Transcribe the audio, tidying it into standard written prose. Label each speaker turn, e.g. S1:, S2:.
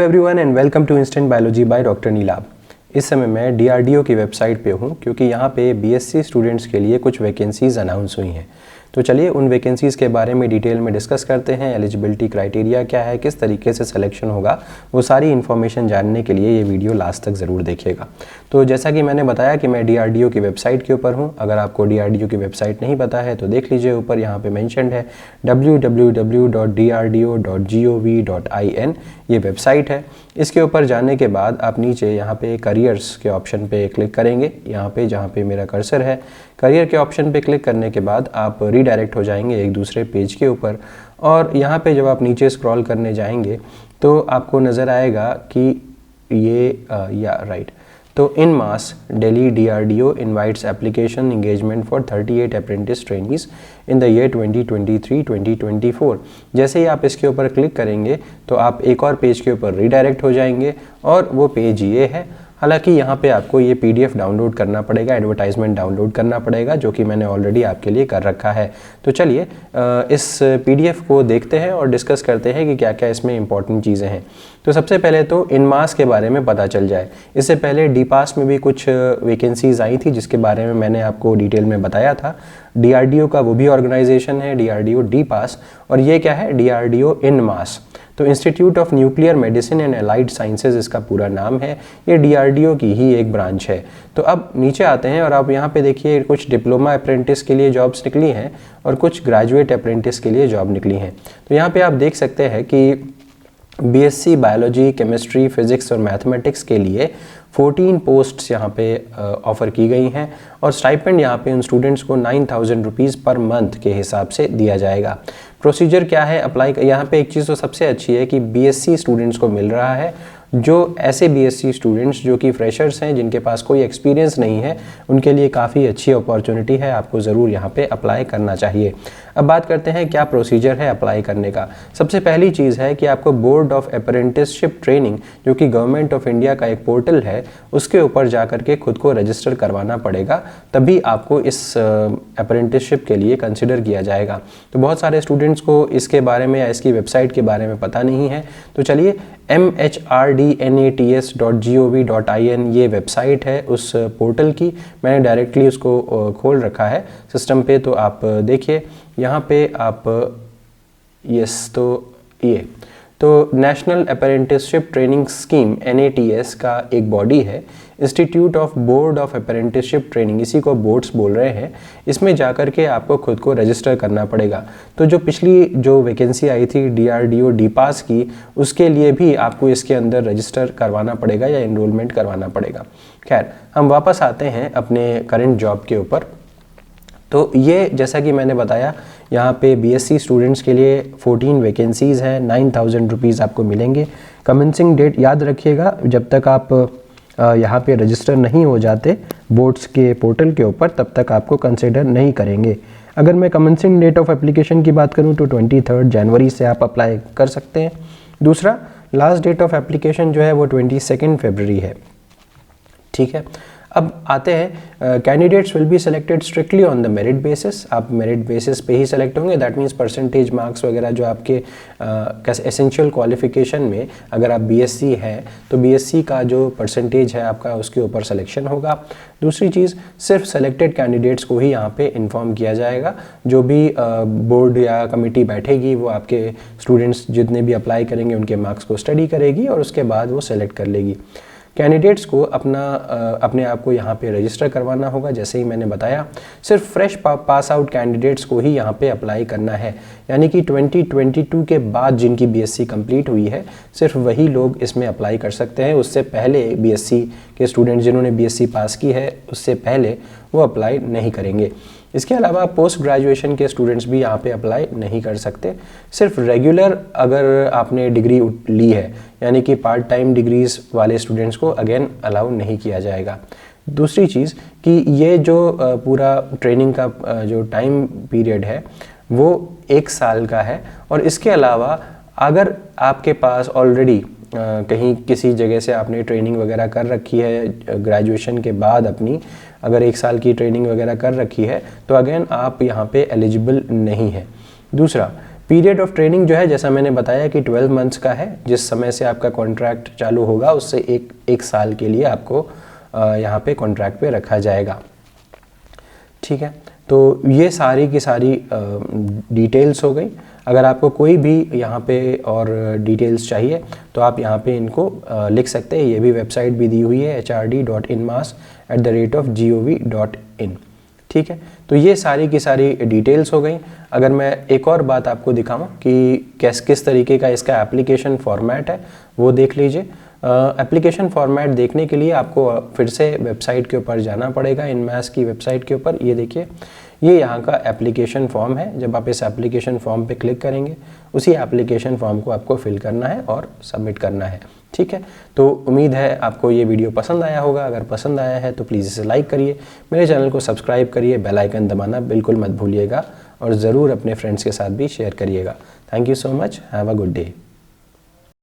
S1: Everyone and welcome to instant biology by doctor Neelabh. इस समय मैं डीआरडीओ की वेबसाइट पे हूँ क्योंकि यहाँ पे बीएससी स्टूडेंट्स के लिए कुछ वैकेंसीज़ अनाउंस हुई हैं। तो चलिए उन वैकेंसीज़ के बारे में डिटेल में डिस्कस करते हैं। एलिजिबिलिटी क्राइटेरिया क्या है, किस तरीके से सिलेक्शन होगा, वो सारी इन्फॉर्मेशन जानने के लिए ये वीडियो लास्ट तक ज़रूर देखिएगा। तो जैसा कि मैंने बताया कि मैं डीआरडीओ की वेबसाइट के ऊपर हूँ। अगर आपको डीआरडीओ की वेबसाइट नहीं पता है तो देख लीजिए, ऊपर यहाँ पे मेंशन्ड है www.drdo.gov.in ये वेबसाइट है। इसके ऊपर जाने के बाद आप नीचे यहाँ पे करियर्स के ऑप्शन पे क्लिक करेंगे। यहाँ पे जहाँ पे मेरा कर्सर है, करियर के ऑप्शन पे क्लिक करने के बाद आप रीडायरेक्ट हो जाएंगे एक दूसरे पेज के ऊपर। और यहाँ पे जब आप नीचे स्क्रॉल करने जाएंगे तो आपको नज़र आएगा कि ये राइट। तो इन मास Delhi DRDO invites application engagement for 38 apprentice trainees in the year 2023-2024। जैसे ही आप इसके ऊपर क्लिक करेंगे तो आप एक और पेज के ऊपर रीडायरेक्ट हो जाएंगे और वो पेज ये है। हालांकि यहाँ पे आपको ये पीडीएफ डाउनलोड करना पड़ेगा, एडवर्टाइजमेंट डाउनलोड करना पड़ेगा, जो कि मैंने ऑलरेडी आपके लिए कर रखा है। तो चलिए इस पीडीएफ को देखते हैं और डिस्कस करते हैं कि क्या क्या इसमें इंपॉर्टेंट चीज़ें हैं। तो सबसे पहले तो इनमास के बारे में पता चल जाए। इससे पहले डीपास में भी कुछ वैकेंसीज आई थी जिसके बारे में मैंने आपको डिटेल में बताया था। डीआरडीओ का वो भी ऑर्गेनाइजेशन है, डीआरडीओ डीपास, और ये क्या है, डीआरडीओ इनमास। तो institute of nuclear medicine and allied sciences इसका पूरा नाम है। ये डीआरडीओ की ही एक ब्रांच है। तो अब नीचे आते हैं और आप यहाँ पे देखिए कुछ डिप्लोमा अप्रेंटिस के लिए जॉब्स निकली हैं और कुछ ग्रेजुएट अप्रेंटिस के लिए जॉब निकली हैं। तो यहाँ पे आप देख सकते हैं कि बीएससी बायोलॉजी, केमिस्ट्री, फिजिक्स और मैथमेटिक्स के लिए 14 पोस्ट्स यहाँ पे ऑफ़र की गई हैं और स्टाइपेंड यहाँ पे उन स्टूडेंट्स को 9,000 रुपीज़ पर मंथ के हिसाब से दिया जाएगा। प्रोसीजर क्या है अप्लाई का, यहाँ पे एक चीज़ तो सबसे अच्छी है कि बीएससी स्टूडेंट्स को मिल रहा है। जो ऐसे बीएससी स्टूडेंट्स जो कि फ्रेशर्स हैं, जिनके पास कोई एक्सपीरियंस नहीं है, उनके लिए काफ़ी अच्छी अपॉर्चुनिटी है। आपको ज़रूर यहाँ पे अप्लाई करना चाहिए। अब बात करते हैं क्या प्रोसीजर है अप्लाई करने का। सबसे पहली चीज़ है कि आपको बोर्ड ऑफ अप्रेंटिसशिप ट्रेनिंग, जो कि गवर्नमेंट ऑफ इंडिया का एक पोर्टल है, उसके ऊपर जा कर के खुद को रजिस्टर करवाना पड़ेगा, तभी आपको इस अप्रेंटिसशिप के लिए कंसिडर किया जाएगा। तो बहुत सारे स्टूडेंट्स को इसके बारे में या इसकी वेबसाइट के बारे में पता नहीं है। तो चलिए mhrdnats.gov.in ये वेबसाइट है उस पोर्टल की। मैंने डायरेक्टली उसको खोल रखा है सिस्टम पे। तो आप देखिए यहाँ पे आप तो national apprenticeship training scheme NATS का एक बॉडी है, institute of board of apprenticeship training, इसी को बोर्ड्स बोल रहे हैं। इसमें जाकर के आपको खुद को रजिस्टर करना पड़ेगा। तो जो पिछली जो वैकेंसी आई थी डीआरडीओ डीपास की, उसके लिए भी आपको इसके अंदर रजिस्टर करवाना पड़ेगा या एनरोलमेंट करवाना पड़ेगा। खैर, हम वापस आते हैं अपने करंट जॉब के ऊपर। तो ये जैसा कि मैंने बताया, यहाँ पे बीएससी स्टूडेंट्स के लिए 14 वैकेंसीज़ हैं, 9,000 रुपीज़ आपको मिलेंगे। कमेंसिंग डेट याद रखिएगा, जब तक आप यहाँ पे रजिस्टर नहीं हो जाते बोर्ड्स के पोर्टल के ऊपर, तब तक आपको कंसिडर नहीं करेंगे। अगर मैं कमेंसिंग डेट ऑफ एप्लीकेशन की बात करूँ तो 23 जनवरी से आप अप्लाई कर सकते हैं। दूसरा, लास्ट डेट ऑफ एप्लीकेशन जो है वो 22 फरवरी है। ठीक है, अब आते हैं candidates will be selected strictly on the merit basis. आप मेरिट बेसिस पे ही सिलेक्ट होंगे। दैट मीन्स परसेंटेज मार्क्स वगैरह जो आपके एसेंशियल क्वालिफिकेशन में, अगर आप बीएससी हैं तो बीएससी का जो परसेंटेज है आपका, उसके ऊपर सिलेक्शन होगा। दूसरी चीज़, सिर्फ सेलेक्टेड कैंडिडेट्स को ही यहाँ पे इन्फॉर्म किया जाएगा। जो भी बोर्ड या कमेटी बैठेगी वो आपके स्टूडेंट्स जितने भी अप्लाई करेंगे उनके मार्क्स को स्टडी करेगी और उसके बाद वो सेलेक्ट कर लेगी। कैंडिडेट्स को अपने आप को यहाँ पे रजिस्टर करवाना होगा। जैसे ही मैंने बताया, सिर्फ फ्रेश पास आउट कैंडिडेट्स को ही यहाँ पे अप्लाई करना है। यानी कि 2022 के बाद जिनकी बीएससी कंप्लीट हुई है, सिर्फ वही लोग इसमें अप्लाई कर सकते हैं। उससे पहले बीएससी के स्टूडेंट जिन्होंने बीएससी पास की है, उससे पहले वो अप्लाई नहीं करेंगे। इसके अलावा पोस्ट ग्रेजुएशन के स्टूडेंट्स भी यहाँ पे अप्लाई नहीं कर सकते। सिर्फ रेगुलर अगर आपने डिग्री ली है, यानी कि पार्ट टाइम डिग्रीज वाले स्टूडेंट्स को अगेन अलाउ नहीं किया जाएगा। दूसरी चीज़ कि ये जो पूरा ट्रेनिंग का जो टाइम पीरियड है वो 1 साल का है। और इसके अलावा अगर आपके पास ऑलरेडी कहीं किसी जगह से आपने ट्रेनिंग वगैरह कर रखी है ग्रेजुएशन के बाद अपनी, अगर 1 साल की ट्रेनिंग वगैरह कर रखी है, तो अगेन आप यहाँ पे एलिजिबल नहीं है। दूसरा, पीरियड ऑफ ट्रेनिंग जो है जैसा मैंने बताया कि 12 मंथ्स का है, जिस समय से आपका कॉन्ट्रैक्ट चालू होगा उससे एक साल के लिए आपको यहाँ पे कॉन्ट्रैक्ट पे रखा जाएगा। ठीक है, तो ये सारी की सारी डिटेल्स हो गई। अगर आपको कोई भी यहाँ पे और डिटेल्स चाहिए तो आप यहाँ पे इनको लिख सकते हैं। ये भी वेबसाइट भी दी हुई है hrd.inmass@gov.in। ठीक है, तो ये सारी की सारी डिटेल्स हो गई। अगर मैं एक और बात आपको दिखाऊं कि किस तरीके का इसका एप्लीकेशन फॉर्मेट है वो देख लीजिए। एप्लीकेशन फॉर्मेट देखने के लिए आपको फिर से वेबसाइट के ऊपर जाना पड़ेगा, इनमैस की वेबसाइट के ऊपर। ये देखिए, ये यहाँ का एप्लीकेशन फॉर्म है। जब आप इस एप्लीकेशन फॉर्म पे क्लिक करेंगे उसी एप्लीकेशन फॉर्म को आपको फिल करना है और सबमिट करना है। ठीक है, तो उम्मीद है आपको ये वीडियो पसंद आया होगा। अगर पसंद आया है तो प्लीज़ इसे लाइक करिए, मेरे चैनल को सब्सक्राइब करिए, बेल आइकन दबाना बिल्कुल मत भूलिएगा और ज़रूर अपने फ्रेंड्स के साथ भी शेयर करिएगा। Thank you so much, have a good day.